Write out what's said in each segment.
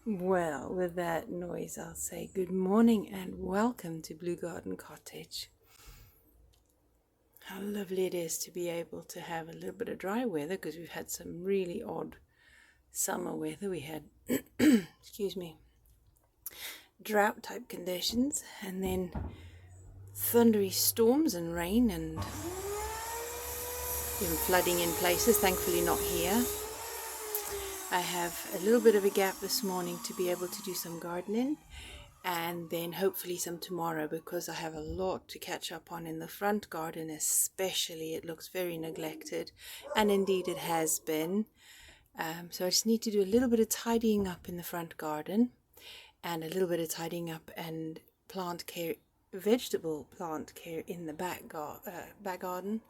Well, with that noise, I'll say good morning and welcome to Blue Garden Cottage. How lovely it is to be able to have a little bit of dry weather because we've had some really odd summer weather. We had, excuse me, drought type conditions and then thundery storms and rain and even flooding in places, thankfully not here. I have a little bit of a gap this morning to be able to do some gardening and then hopefully some tomorrow because I have a lot to catch up on in the front garden especially. It looks very neglected and indeed it has been. So I just need to do a little bit of tidying up in the front garden and a little bit of tidying up and plant care, vegetable plant care in the back garden.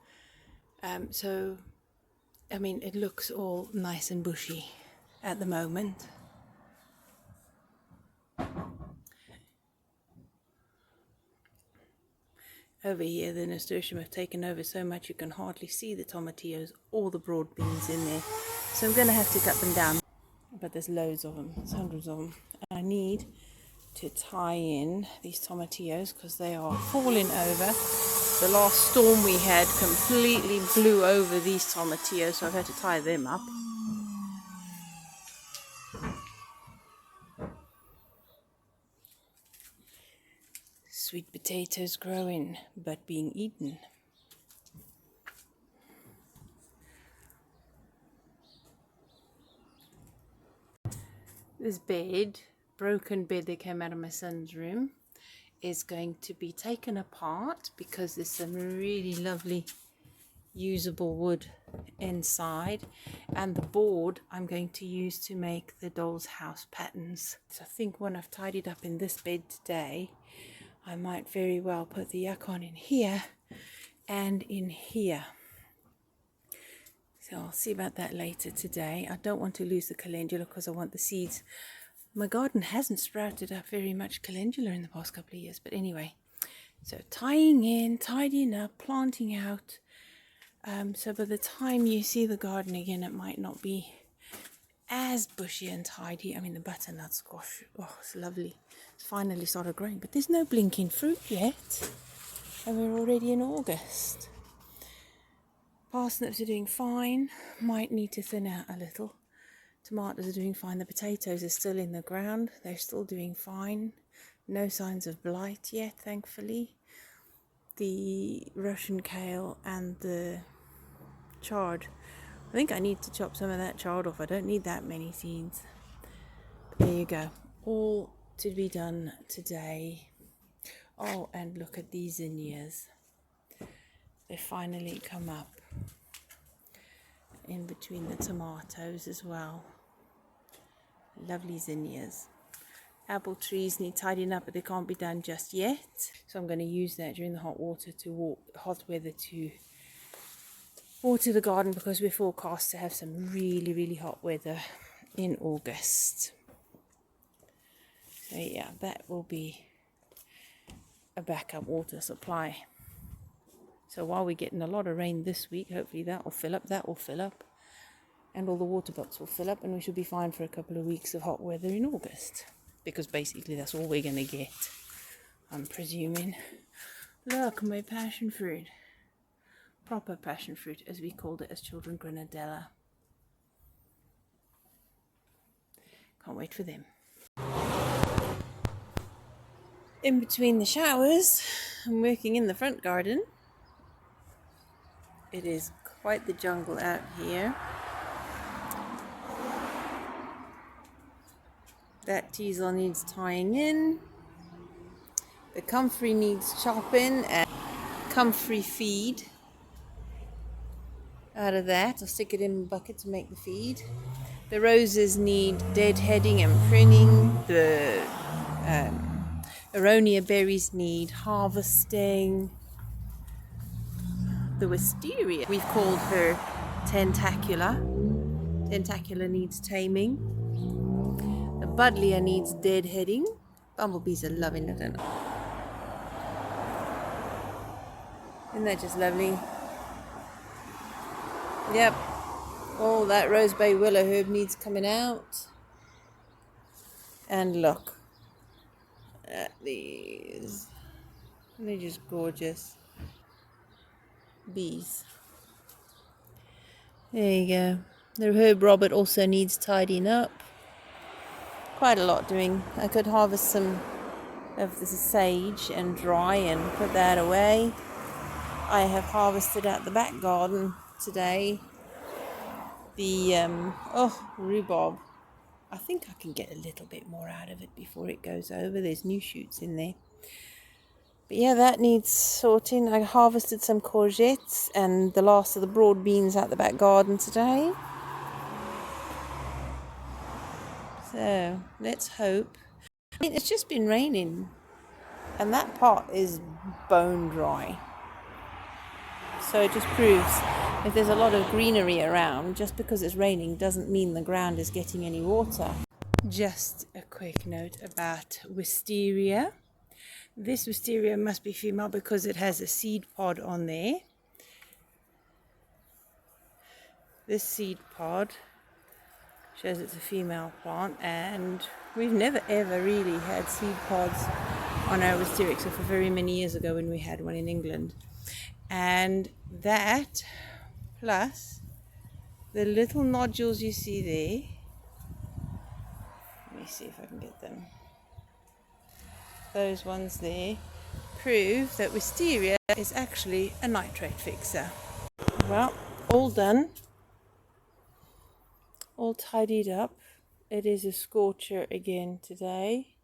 So I mean it looks all nice and bushy at the moment. Over here the nasturtium have taken over so much you can hardly see the tomatillos or the broad beans in there. So I'm going to have to cut them down. But there's loads of them, there's hundreds of them. And I need to tie in these tomatillos because they are falling over. The last storm we had completely blew over these tomatillos, so I've had to tie them up. Sweet potatoes growing, but being eaten. This bed, broken bed that came out of my son's room, is going to be taken apart because there's some really lovely usable wood inside, and the board I'm going to use to make the doll's house patterns. So I think when I've tidied up in this bed today, I might very well put the yacon in here and in here. So I'll see about that later today. I don't want to lose the calendula because I want the seeds. My garden hasn't sprouted up very much calendula in the past couple of years. But anyway, so tying in, tidying up, planting out. So by the time you see the garden again, it might not be as bushy and tidy. I mean, the butternut squash, oh, it's lovely. It's finally started growing, but there's no blinking fruit yet. And we're already in August. Parsnips are doing fine. Might need to thin out a little. Tomatoes are doing fine. The potatoes are still in the ground. They're still doing fine. No signs of blight yet, thankfully. The Russian kale and the chard. I think I need to chop some of that chard off. I don't need that many seeds. But there you go. All to be done today. Oh, and look at these zinnias. They finally come up in between the tomatoes as well. Lovely zinnias. Apple trees need tidying up, but they can't be done just yet. So I'm going to use that during the hot weather to water the garden because we're forecast to have some really, really hot weather in August. So yeah, that will be a backup water supply. So while we're getting a lot of rain this week, hopefully that will fill up, and all the water pots will fill up, and we should be fine for a couple of weeks of hot weather in August. Because basically that's all we're going to get, I'm presuming. Look, my passion fruit. Proper passion fruit, as we called it as children, granadella. Can't wait for them. In between the showers, I'm working in the front garden. It is quite the jungle out here. That teasel needs tying in. The comfrey needs chopping and comfrey feed. Out of that, I'll stick it in a bucket to make the feed. The roses need deadheading and pruning. The aronia berries need harvesting. The wisteria, we've called her Tentacula. Tentacula needs taming. The buddleia needs deadheading. Bumblebees are loving it. Isn't that just lovely? Yep. Oh, that rose bay willow herb needs coming out. And look at these. They're just gorgeous. Bees. There you go. The herb Robert also needs tidying up. Quite a lot doing. I could harvest some of the sage and dry and put that away. I have harvested at the back garden today the rhubarb. I think I can get a little bit more out of it before it goes over. There's new shoots in there. But yeah, that needs sorting. I harvested some courgettes and the last of the broad beans at the back garden today. So let's hope. I mean, it's just been raining and that pot is bone dry. So it just proves if there's a lot of greenery around, just because it's raining doesn't mean the ground is getting any water. Just a quick note about wisteria. This wisteria must be female because it has a seed pod on there. This seed pod shows it's a female plant, and we've never ever really had seed pods on our wisteria except for very many years ago when we had one in England. And that plus the little nodules you see there, let me see if I can get them, those ones there prove that wisteria is actually a nitrate fixer. Well, all done, all tidied up. It is a scorcher again today.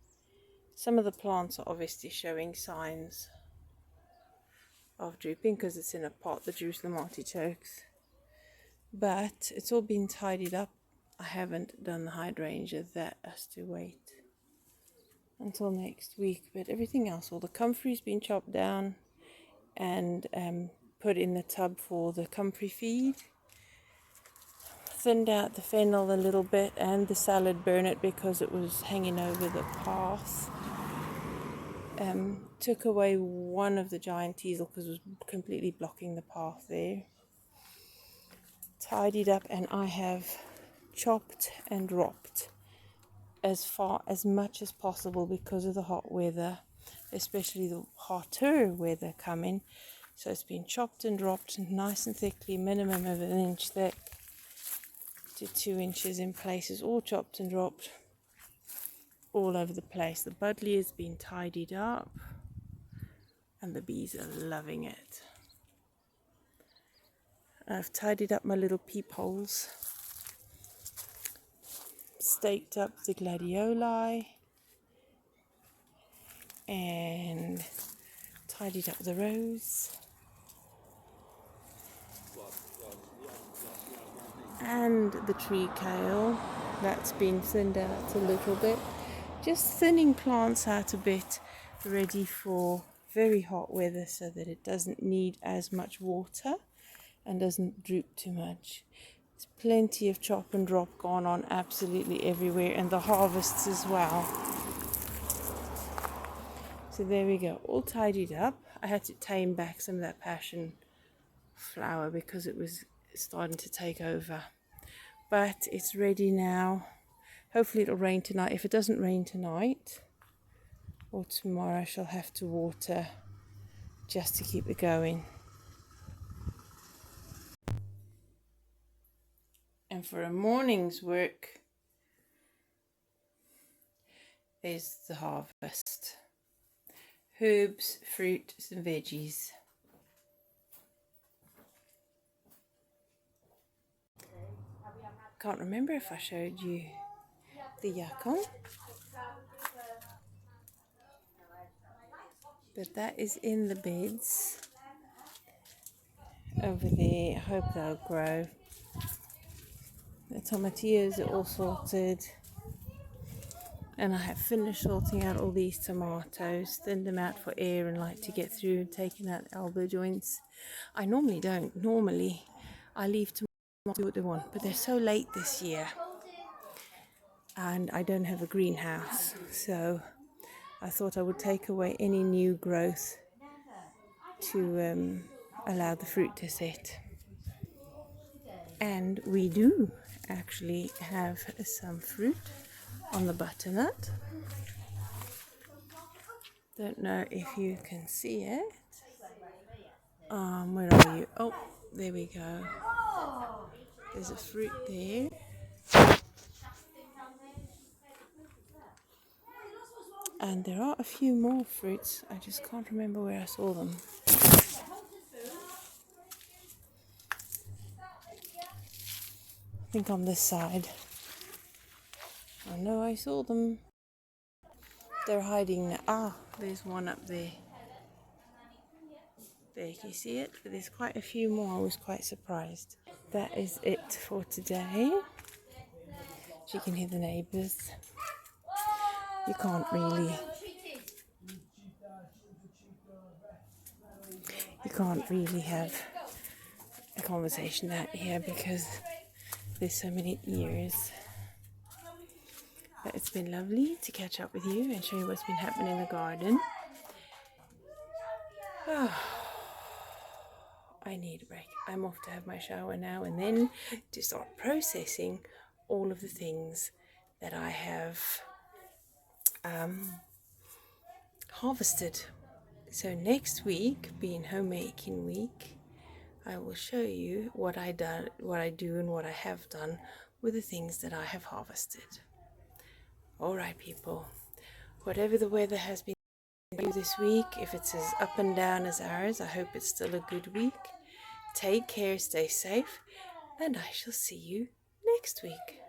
Some of the plants are obviously showing signs of drooping because it's in a pot, the Jerusalem artichokes, but it's all been tidied up. I haven't done the hydrangea, that has to wait until next week, but everything else, all the comfrey's been chopped down and put in the tub for the comfrey feed. Thinned out the fennel a little bit and the salad burnet because it was hanging over the path. Took away one of the giant teasel because it was completely blocking the path there. Tidied up, and I have chopped and dropped as much as possible because of the hot weather, especially the hotter weather coming. So it's been chopped and dropped nice and thickly, minimum of 1 inch thick to 2 inches in places, all chopped and dropped all over the place. The buddleia has been tidied up and the bees are loving it. I've tidied up my little peepholes, staked up the gladioli and tidied up the rose and the tree kale. That's been thinned out a little bit, just thinning plants out a bit, ready for very hot weather so that it doesn't need as much water and doesn't droop too much. There's plenty of chop and drop going on absolutely everywhere, and the harvests as well. So there we go, all tidied up. I had to tame back some of that passion flower because it was starting to take over, but it's ready now. Hopefully it'll rain tonight. If it doesn't rain tonight or tomorrow, I shall have to water just to keep it going. And for a morning's work is the harvest. Herbs, fruits and veggies. Can't remember if I showed you the yakon, but that is in the beds over there. I hope they'll grow. The tomatillos are all sorted, and I have finished sorting out all these tomatoes, thinned them out for air and light to get through, taking out elbow joints. I normally don't. Normally I leave tomatoes do what they want, but they're so late this year and I don't have a greenhouse, so I thought I would take away any new growth to allow the fruit to set. And we do actually have some fruit on the butternut. Don't know if you can see it. Where are you? Oh, there we go. There's a fruit there. And there are a few more fruits. I just can't remember where I saw them. I think on this side. I know I saw them. They're hiding now. Ah, there's one up there. There, can you see it? There's quite a few more. I was quite surprised. That is it for today. You can hear the neighbours. You can't really have a conversation out here because there's so many ears. But it's been lovely to catch up with you and show you what's been happening in the garden. I need a break. I'm off to have my shower now and then to start processing all of the things that I have harvested. So next week, being homemaking week, I will show you what I do and what I have done with the things that I have harvested. Alright people, whatever the weather has been this week, if it's as up and down as ours, I hope it's still a good week. Take care, stay safe, and I shall see you next week.